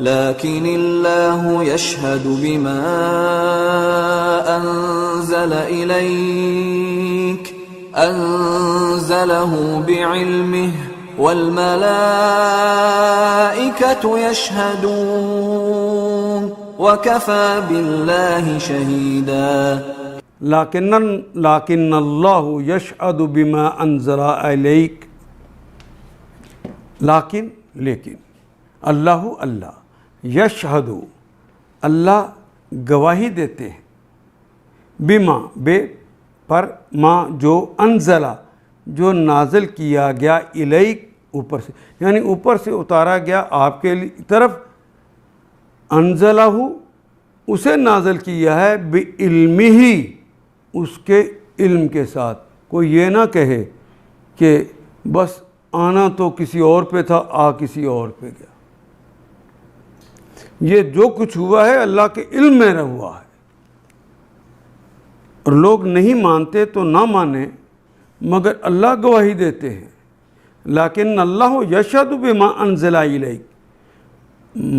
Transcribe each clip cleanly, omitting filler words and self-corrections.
لكن الله يشهد بما أنزل إليك أنزله بعلمه والملائكة يشهدون وكفى بالله شهيدا لكن الله يشهد بما أنزل إليك لیکن اللہ یشہد اللہ گواہی دیتے ہیں بما پر ما جو انزلہ جو نازل کیا گیا الیک اوپر سے، یعنی اوپر سے اتارا گیا آپ کے طرف، انزلہ اسے نازل کیا ہے بعلمہ اس کے علم کے ساتھ۔ کوئی یہ نہ کہے کہ بس آنا تو کسی اور پہ تھا، کسی اور پہ گیا۔ یہ جو کچھ ہوا ہے اللہ کے علم میں ہوا ہے، اور لوگ نہیں مانتے تو نہ مانیں، مگر اللہ گواہی دیتے ہیں۔ لیکن اللہ یشہد بما انزل الیک،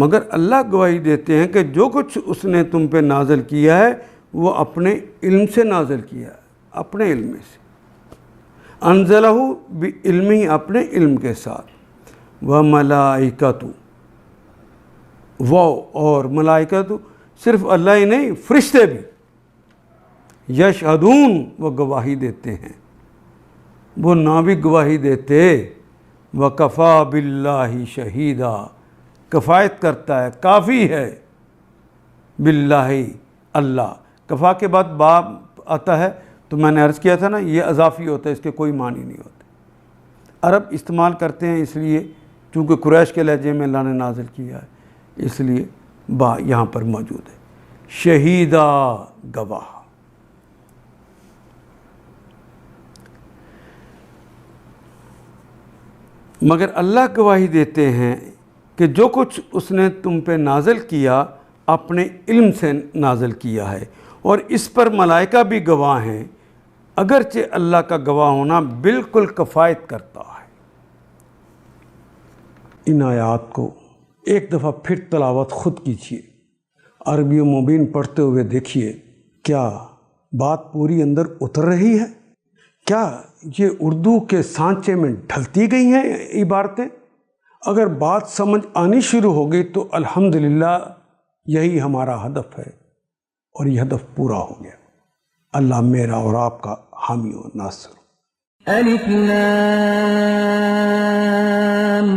مگر اللہ گواہی دیتے ہیں کہ جو کچھ اس نے تم پہ نازل کیا ہے وہ اپنے علم سے نازل کیا ہے، اپنے علم میں سے۔ انزلہ بعلمہ اپنے علم کے ساتھ۔ وملائکۃ، اور ملائکۃ صرف اللہ ہی نہیں، فرشتے بھی یشہدون وہ گواہی دیتے ہیں، وہ نہ بھی گواہی دیتے۔ وکفیٰ باللہ شہیدا، کفایت کرتا ہے، کافی ہے، باللہ اللہ۔ کفا کے بعد باب آتا ہے تو میں نے عرض کیا تھا نا، یہ اضافی ہوتا ہے، اس کے کوئی معنی نہیں ہوتے۔ عرب استعمال کرتے ہیں اس لیے چونکہ قریش کے لہجے میں اللہ نے نازل کیا ہے، اس لیے با یہاں پر موجود ہے۔ شہیدہ گواہ۔ مگر اللہ گواہی دیتے ہیں کہ جو کچھ اس نے تم پہ نازل کیا اپنے علم سے نازل کیا ہے، اور اس پر ملائکہ بھی گواہ ہیں، اگرچہ اللہ کا گواہ ہونا بالکل کفایت کرتا ہے۔ ان آیات کو ایک دفعہ پھر تلاوت خود کیجیے، عربی و مبین پڑھتے ہوئے دیکھیے کیا بات پوری اندر اتر رہی ہے، کیا یہ اردو کے سانچے میں ڈھلتی گئی ہیں عبارتیں۔ اگر بات سمجھ آنی شروع ہو گئی تو الحمدللہ یہی ہمارا ہدف ہے، اور یہ ہدف پورا ہو گیا۔ اللہ میرا اور آپ کا حامی و ناصر۔ الف لام